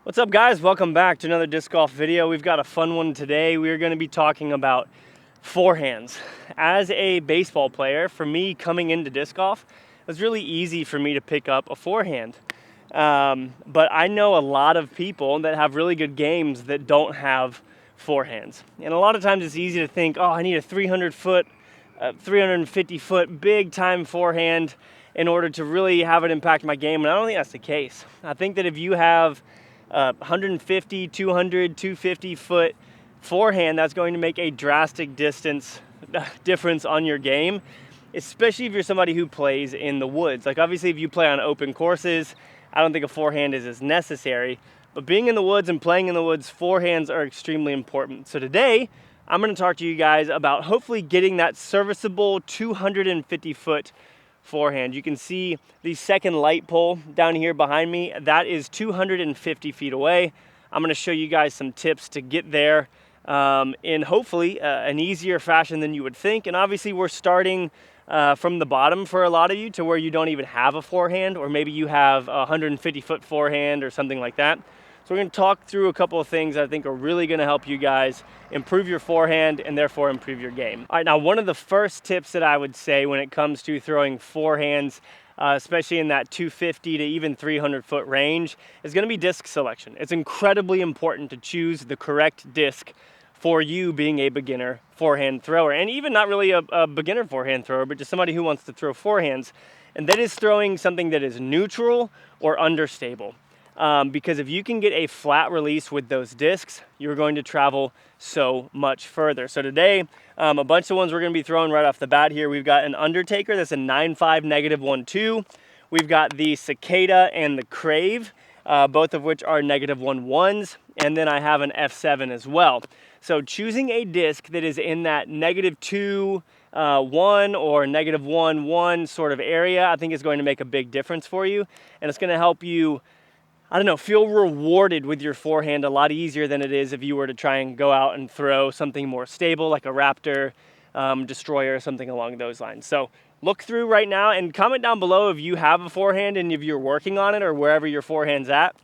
What's up, guys? Welcome back to another disc golf video. We've got a fun one today. We're going to be talking about forehands. As a baseball player, for me coming into disc golf, it was really easy for me to pick up a forehand. But I know a lot of people that have really good games that don't have forehands. And a lot of times it's easy to think, oh, I need a 300-foot, 350-foot big time forehand in order to really have it impact my game. And I don't think that's the case. I think that if you have 150, 200, 250 foot forehand, that's going to make a drastic difference on your game, especially if you're somebody who plays in the woods. Like obviously if you play on open courses, I don't think a forehand is as necessary, but being in the woods and playing in the woods, forehands are extremely important. So today, I'm gonna talk to you guys about hopefully getting that serviceable 250 foot forehand. You can see the second light pole down here behind me. That is 250 feet away. I'm going to show you guys some tips to get there in hopefully an easier fashion than you would think. And obviously we're starting from the bottom for a lot of you to where you don't even have a forehand, or maybe you have a 150 foot forehand or something like that. So we're going to talk through a couple of things I think are really going to help you guys improve your forehand and therefore improve your game. All right, now one of the first tips that I would say when it comes to throwing forehands, especially in that 250 to even 300 foot range, is going to be disc selection. It's incredibly important to choose the correct disc for you being a beginner forehand thrower, and even not really a beginner forehand thrower, but just somebody who wants to throw forehands. And that is throwing something that is neutral or understable. Because if you can get a flat release with those discs, you're going to travel so much further. So today, a bunch of ones we're going to be throwing right off the bat here. We've got an Undertaker that's a 9.5 -1.2. We've got the Cicada and the Crave, both of which are -1.1s. And then I have an F7 as well. So choosing a disc that is in that -2, 1 or -1 sort of area, I think is going to make a big difference for you. And it's going to help you, I don't know, feel rewarded with your forehand a lot easier than it is if you were to try and go out and throw something more stable like a Raptor, Destroyer, something along those lines. So look through right now and comment down below if you have a forehand and if you're working on it or wherever your forehand's at.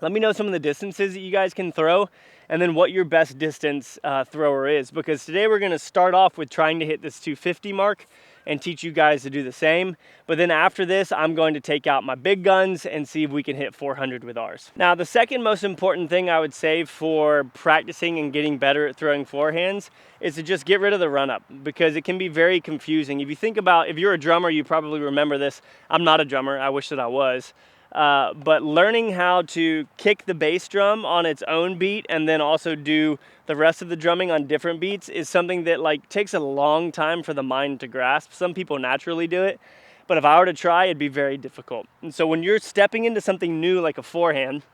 Let me know some of the distances that you guys can throw and then what your best distance thrower is, because today we're going to start off with trying to hit this 250 mark and teach you guys to do the same. But then after this, I'm going to take out my big guns and see if we can hit 400 with ours. Now, the second most important thing I would say for practicing and getting better at throwing forehands is to just get rid of the run up, because it can be very confusing. If you think about, if you're a drummer, you probably remember this. I'm not a drummer, I wish that I was. But learning how to kick the bass drum on its own beat and then also do the rest of the drumming on different beats is something that like takes a long time for the mind to grasp. Some people naturally do it, but if I were to try, it'd be very difficult. And so when you're stepping into something new like a forehand,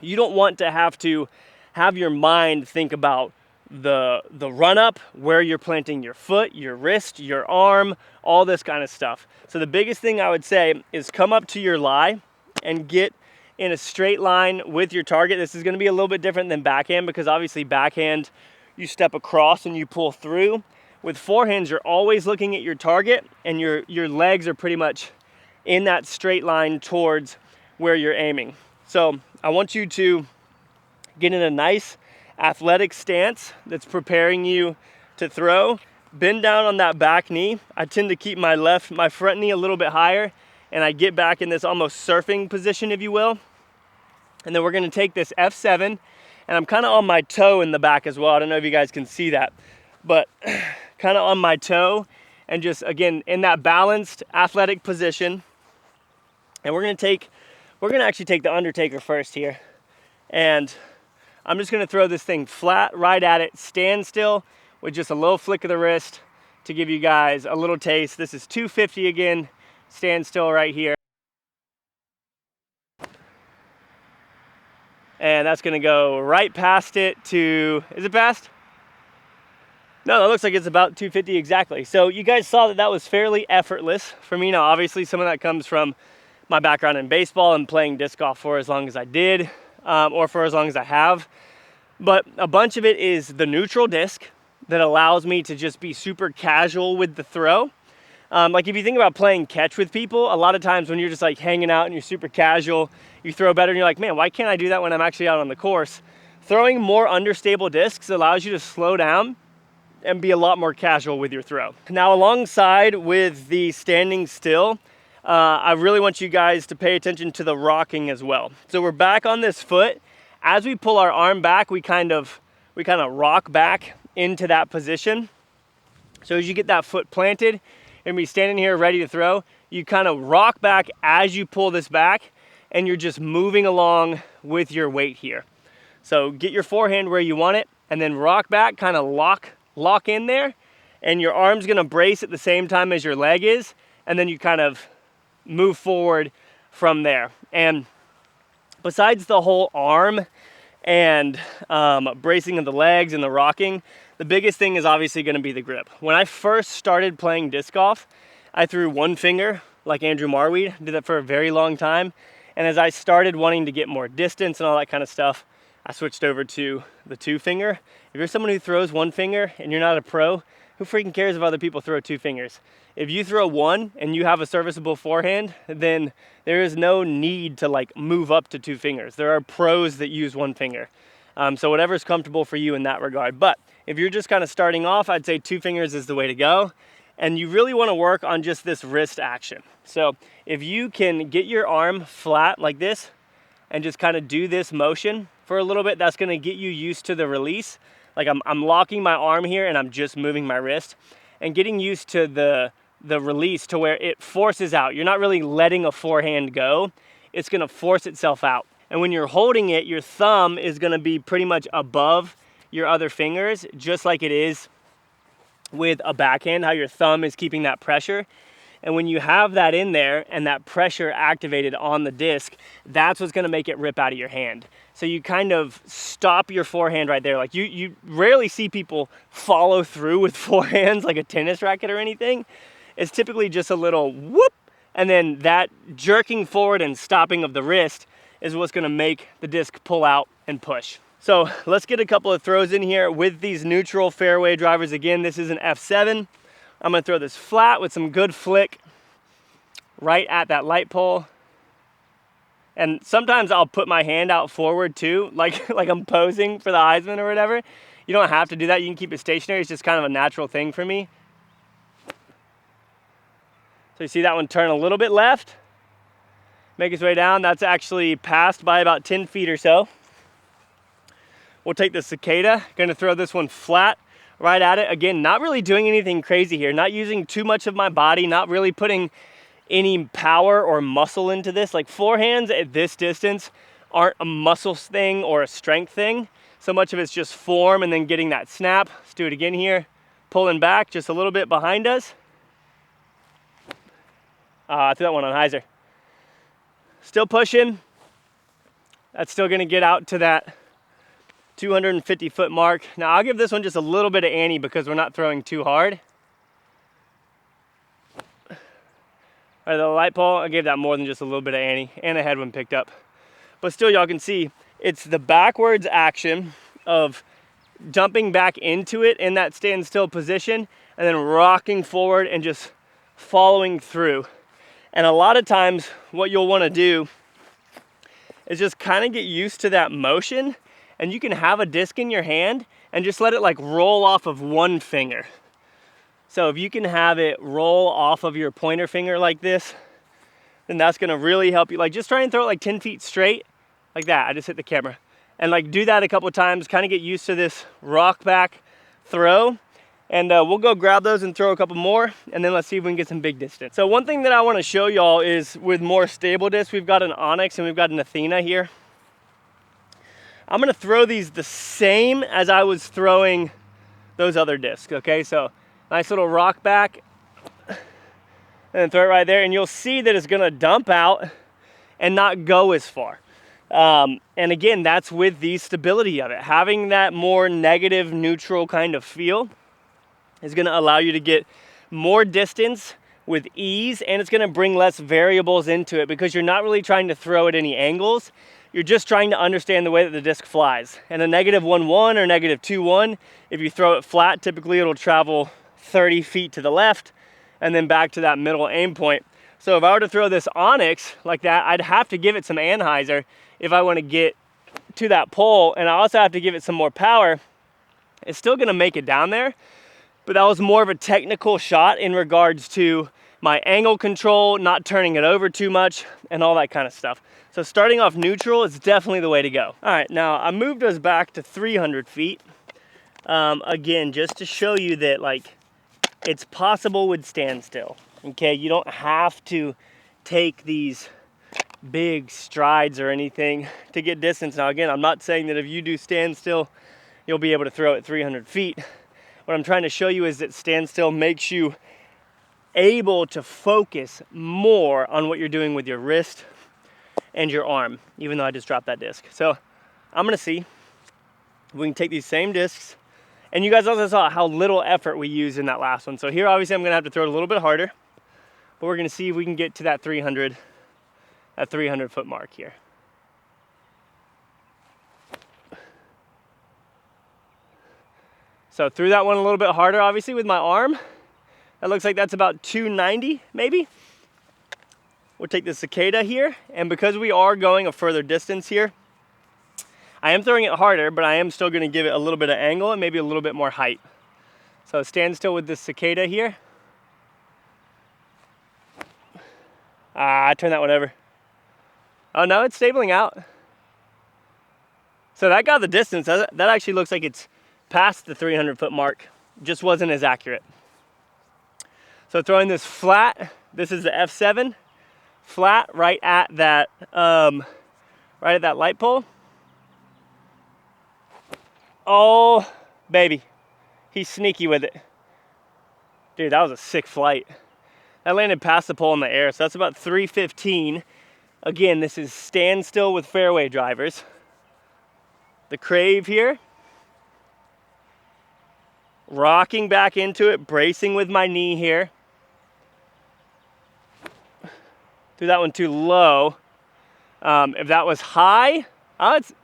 you don't want to have your mind think about the run up, where you're planting your foot, your wrist, your arm, all this kind of stuff. So the biggest thing I would say is come up to your lie and get in a straight line with your target. This is going to be a little bit different than backhand, because obviously backhand, you step across and you pull through. With forehands, you're always looking at your target and your legs are pretty much in that straight line towards where you're aiming. So I want you to get in a nice athletic stance that's preparing you to throw. Bend down on that back knee. I tend to keep my front knee a little bit higher, and I get back in this almost surfing position, if you will. And then we're gonna take this F7, and I'm kind of on my toe in the back as well. I don't know if you guys can see that, but kind of on my toe, and just again in that balanced athletic position. And we're gonna actually take the Undertaker first here, and I'm just gonna throw this thing flat right at it, standstill, with just a little flick of the wrist to give you guys a little taste. This is 250 again, standstill right here. And that's gonna go right past it to, is it past? No, that looks like it's about 250 exactly. So you guys saw that that was fairly effortless for me. Now, obviously some of that comes from my background in baseball and playing disc golf for as long as I did, or for as long as I have. But a bunch of it is the neutral disc that allows me to just be super casual with the throw. Like if you think about playing catch with people, a lot of times when you're just like hanging out and you're super casual, you throw better and you're like, man, why can't I do that when I'm actually out on the course? Throwing more understable discs allows you to slow down and be a lot more casual with your throw. Now, alongside with the standing still, I really want you guys to pay attention to the rocking as well. So we're back on this foot. As we pull our arm back, we kind of rock back into that position. So as you get that foot planted and be standing here ready to throw, you kind of rock back as you pull this back, and you're just moving along with your weight here. So get your forehand where you want it, and then rock back, kind of lock in there, and your arm's gonna brace at the same time as your leg is, and then you kind of move forward from there. And besides the whole arm and bracing of the legs and the rocking, the biggest thing is obviously gonna be the grip. When I first started playing disc golf, I threw one finger like Andrew Marweed, did that for a very long time. And as I started wanting to get more distance and all that kind of stuff, I switched over to the two finger. If you're someone who throws one finger and you're not a pro, who freaking cares if other people throw two fingers? If you throw one and you have a serviceable forehand, then there is no need to like move up to two fingers. There are pros that use one finger. So whatever's comfortable for you in that regard. But if you're just kind of starting off, I'd say two fingers is the way to go. And you really want to work on just this wrist action. So if you can get your arm flat like this and just kind of do this motion for a little bit, that's going to get you used to the release. Like I'm locking my arm here and I'm just moving my wrist and getting used to the release to where it forces out. You're not really letting a forehand go. It's going to force itself out. And when you're holding it, your thumb is going to be pretty much above your other fingers, just like it is with a backhand, how your thumb is keeping that pressure. And when you have that in there and that pressure activated on the disc, that's what's gonna make it rip out of your hand. So you kind of stop your forehand right there. Like you rarely see people follow through with forehands like a tennis racket or anything. It's typically just a little whoop, and then that jerking forward and stopping of the wrist is what's gonna make the disc pull out and push. So let's get a couple of throws in here with these neutral fairway drivers. Again, this is an F7. I'm gonna throw this flat with some good flick right at that light pole. And sometimes I'll put my hand out forward too, like I'm posing for the Heisman or whatever. You don't have to do that, you can keep it stationary. It's just kind of a natural thing for me. So you see that one turn a little bit left, make its way down. That's actually passed by about 10 feet or so. We'll take the cicada, gonna throw this one flat right at it. Again, not really doing anything crazy here, not using too much of my body, not really putting any power or muscle into this. Like forehands at this distance aren't a muscle thing or a strength thing. So much of it's just form and then getting that snap. Let's do it again here. Pulling back just a little bit behind us. I threw that one on hyzer. Still pushing. That's still gonna get out to that 250 foot mark. Now I'll give this one just a little bit of ante because we're not throwing too hard. All right, the light pole, I gave that more than just a little bit of ante, and a headwind picked up. But still, y'all can see, it's the backwards action of jumping back into it in that standstill position and then rocking forward and just following through. And a lot of times what you'll want to do is just kind of get used to that motion. And you can have a disc in your hand and just let it like roll off of one finger. So if you can have it roll off of your pointer finger like this, then that's gonna really help you. Like just try and throw it like 10 feet straight, like that. I just hit the camera. And like do that a couple of times, kind of get used to this rock back throw. And we'll go grab those and throw a couple more, and then let's see if we can get some big distance. So one thing that I wanna show y'all is with more stable discs, we've got an Onyx and we've got an Athena here. I'm gonna throw these the same as I was throwing those other discs, okay? So nice little rock back, and then throw it right there, and you'll see that it's gonna dump out and not go as far. And again, that's with the stability of it. Having that more negative, neutral kind of feel is gonna allow you to get more distance with ease, and it's gonna bring less variables into it because you're not really trying to throw at any angles. You're just trying to understand the way that the disc flies. And a -1-1 or -2-1, if you throw it flat, typically it'll travel 30 feet to the left and then back to that middle aim point. So if I were to throw this onyx like that, I'd have to give it some anhyzer if I want to get to that pole, and I also have to give it some more power. It's still gonna make it down there, but that was more of a technical shot in regards to my angle control, not turning it over too much, and all that kind of stuff. So starting off neutral is definitely the way to go. All right, now I moved us back to 300 feet. Again, just to show you that like it's possible with standstill, okay? You don't have to take these big strides or anything to get distance. Now again, I'm not saying that if you do standstill, you'll be able to throw at 300 feet. What I'm trying to show you is that standstill makes you able to focus more on what you're doing with your wrist and your arm, even though I just dropped that disc. So I'm gonna see if we can take these same discs, and you guys also saw how little effort we used in that last one. So here, obviously, I'm gonna have to throw it a little bit harder, but we're gonna see if we can get to that 300 foot mark here. So threw that one a little bit harder, obviously, with my arm. That looks like that's about 290, maybe. We'll take the cicada here, and because we are going a further distance here, I am throwing it harder, but I am still gonna give it a little bit of angle and maybe a little bit more height. So stand still with this cicada here. I turned that one over. Oh no, it's stabling out. So that got the distance. That actually looks like it's past the 300 foot mark. Just wasn't as accurate. So throwing this flat, this is the F7, flat right at that light pole. Oh, baby, he's sneaky with it. Dude, that was a sick flight. That landed past the pole in the air, so that's about 315. Again, this is standstill with fairway drivers. The crave here. Rocking back into it, bracing with my knee here. Threw that one too low. If that was high,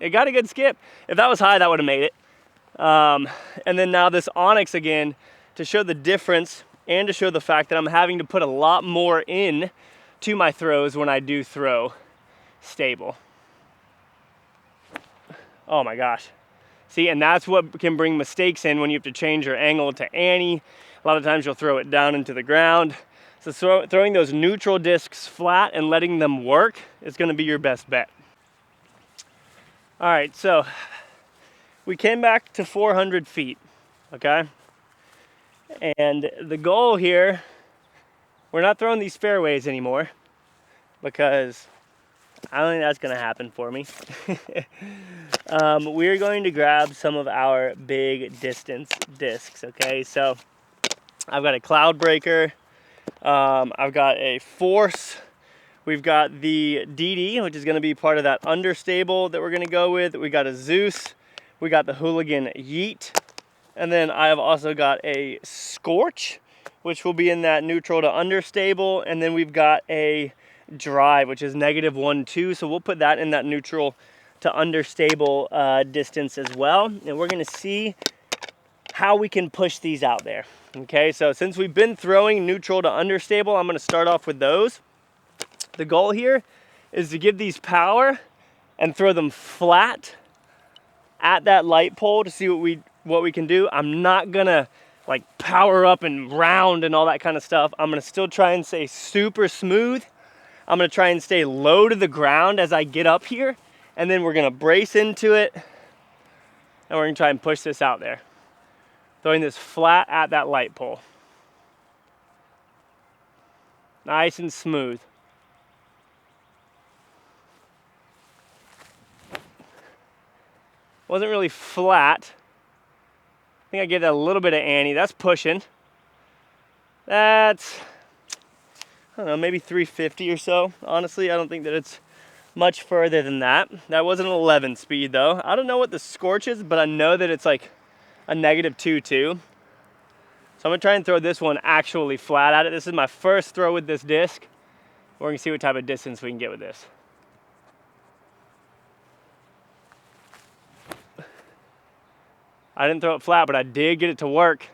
it got a good skip. If that was high, that would have made it. And then now this onyx again, to show the difference and to show the fact that I'm having to put a lot more in to my throws when I do throw stable. Oh my gosh. See, and that's what can bring mistakes in when you have to change your angle to Annie. A lot of times you'll throw it down into the ground. So throwing those neutral discs flat and letting them work is gonna be your best bet. All right, so we came back to 400 feet, okay? And the goal here, we're not throwing these fairways anymore because I don't think that's gonna happen for me. We're going to grab some of our big distance discs, okay? So I've got a cloud breaker, I've got a force, we've got the DD, which is gonna be part of that understable that we're gonna go with. We got a Zeus, we got the Hooligan Yeet, and then I have also got a Scorch, which will be in that neutral to understable, and then we've got a Drive, which is -1.2, so we'll put that in that neutral to understable distance as well, and we're gonna see how we can push these out there. Okay, so since we've been throwing neutral to understable, I'm gonna start off with those. The goal here is to give these power and throw them flat at that light pole to see what we can do. I'm not gonna like power up and round and all that kind of stuff. I'm gonna still try and stay super smooth. I'm gonna try and stay low to the ground as I get up here, and then we're gonna brace into it, and we're gonna try and push this out there. Throwing this flat at that light pole. Nice and smooth. Wasn't really flat. I think I gave that a little bit of Annie. That's pushing. That's, I don't know, maybe 350 or so. Honestly, I don't think that it's much further than that. That wasn't an 11 speed though. I don't know what the Scorch is, but I know that it's like a -2.2. So I'm gonna try and throw this one actually flat at it. This is my first throw with this disc. We're gonna see what type of distance we can get with this. I didn't throw it flat, but I did get it to work.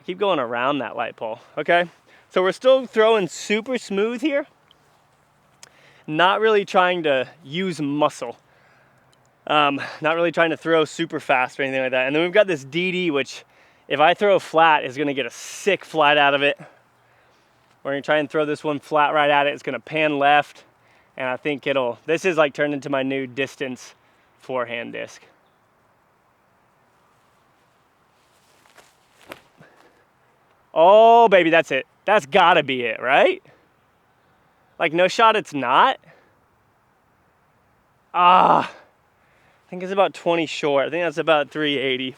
Keep going around that light pole, okay? So we're still throwing super smooth here. Not really trying to use muscle. Not really trying to throw super fast or anything like that. And then we've got this DD, which if I throw flat, is gonna get a sick flight out of it. We're gonna try and throw this one flat right at it. It's gonna pan left, and I think this is like turned into my new distance forehand disc. Oh, baby, that's it. That's gotta be it, right? Like, no shot, it's not. I think it's about 20 short. I think that's about 380.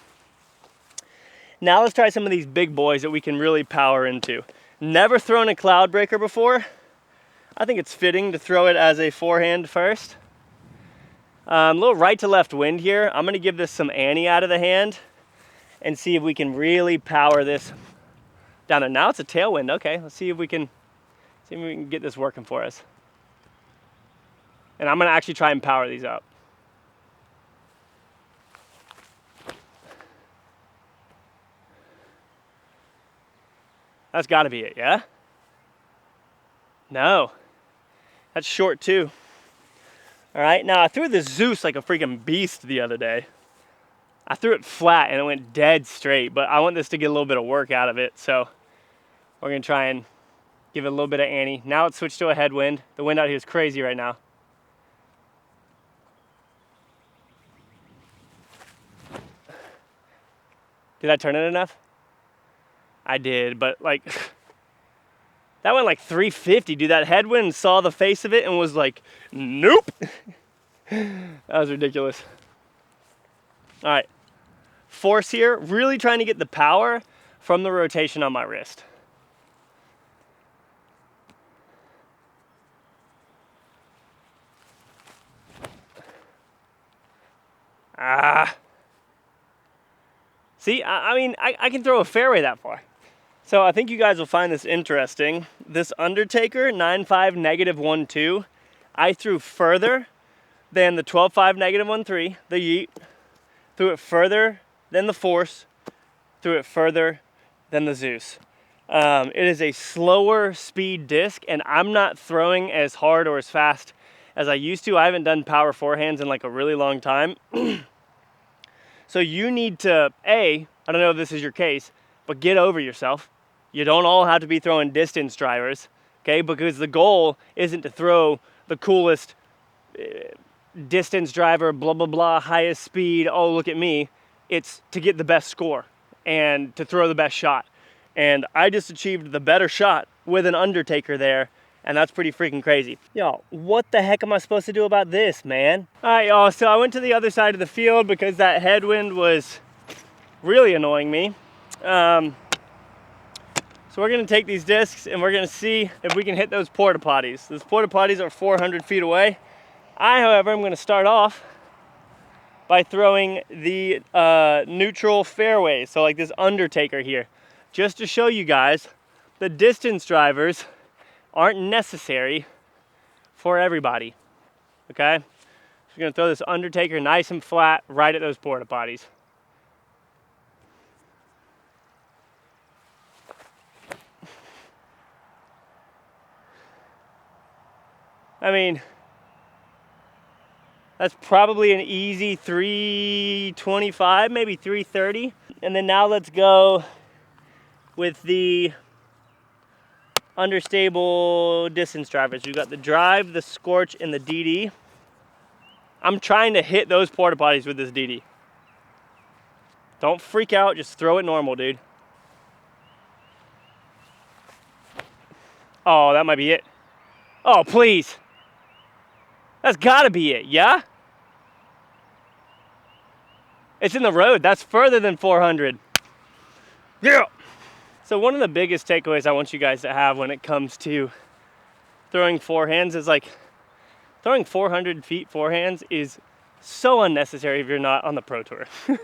Now let's try some of these big boys that we can really power into. Never thrown a cloud breaker before. I think it's fitting to throw it as a forehand first. A little right to left wind here. I'm gonna give this some ante out of the hand and see if we can really power this down there. Now it's a tailwind. Okay, let's see if we can get this working for us. And I'm gonna actually try and power these up. That's gotta be it, yeah? No, that's short too. All right, now I threw the Zeus like a freaking beast the other day. I threw it flat and it went dead straight, but I want this to get a little bit of work out of it, so we're gonna try and give it a little bit of ante. Now it's switched to a headwind. The wind out here is crazy right now. Did I turn it enough? I did, but like, that went like 350, dude. That headwind saw the face of it and was like, nope. That was ridiculous. All right, force here, really trying to get the power from the rotation on my wrist. See, I mean, I can throw a fairway that far. So I think you guys will find this interesting. This Undertaker 9.5 -1.2, I threw further than the 12.5 -1.3, the Yeet. Threw it further than the Force. Threw it further than the Zeus. It is a slower speed disc, and I'm not throwing as hard or as fast as I used to. I haven't done power forehands in like a really long time. So you need to, I don't know if this is your case, but get over yourself. You don't all have to be throwing distance drivers, okay? Because the goal isn't to throw the coolest distance driver, blah, blah, blah, highest speed, oh, look at me. It's to get the best score and to throw the best shot. And I just achieved the better shot with an Undertaker there, and that's pretty freaking crazy. Yo, what the heck am I supposed to do about this, man? All right, y'all, so I went to the other side of the field because that headwind was really annoying me. So we're gonna take these discs and we're gonna see if we can hit those porta potties. Those porta potties are 400 feet away. However, I'm gonna start off by throwing the neutral fairways, so like this Undertaker here, just to show you guys the distance drivers aren't necessary for everybody, okay? So we're gonna throw this Undertaker nice and flat right at those porta potties. I mean, that's probably an easy 325, maybe 330. And then now let's go with the understable distance drivers. We've got the drive, the scorch, and the DD. I'm trying to hit those porta potties with this DD. Don't freak out, just throw it normal, dude. Oh, that might be it. Oh, please. That's gotta be it, yeah? It's in the road. That's further than 400. Yeah. So one of the biggest takeaways I want you guys to have when it comes to throwing forehands is like, throwing 400 feet forehands is so unnecessary if you're not on the pro tour. Like,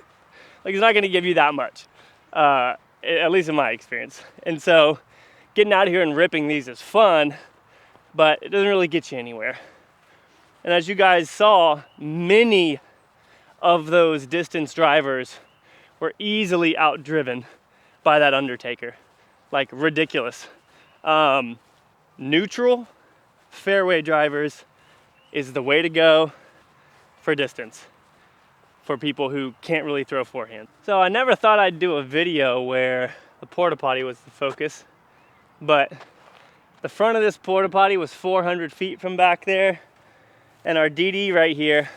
it's not gonna give you that much, at least in my experience. And so getting out of here and ripping these is fun, but it doesn't really get you anywhere. And as you guys saw, many of those distance drivers were easily outdriven by that Undertaker. Like ridiculous. Neutral fairway drivers is the way to go for distance for people who can't really throw forehand. So I never thought I'd do a video where the porta potty was the focus, but the front of this porta potty was 400 feet from back there, and our DD right here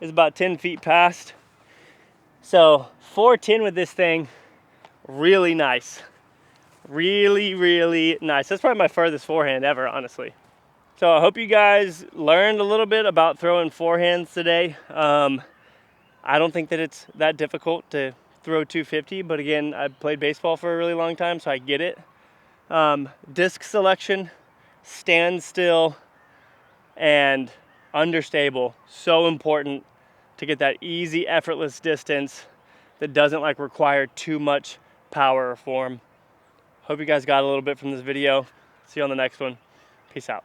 is about 10 feet past. So 410 with this thing, really nice. Really, really nice. That's probably my furthest forehand ever, honestly. So I hope you guys learned a little bit about throwing forehands today. I don't think that it's that difficult to throw 250, but again, I've played baseball for a really long time, so I get it. Disc selection, standstill, and understable, so important to get that easy, effortless distance that doesn't like require too much power or form. Hope you guys got a little bit from this video. See you on the next one. Peace out.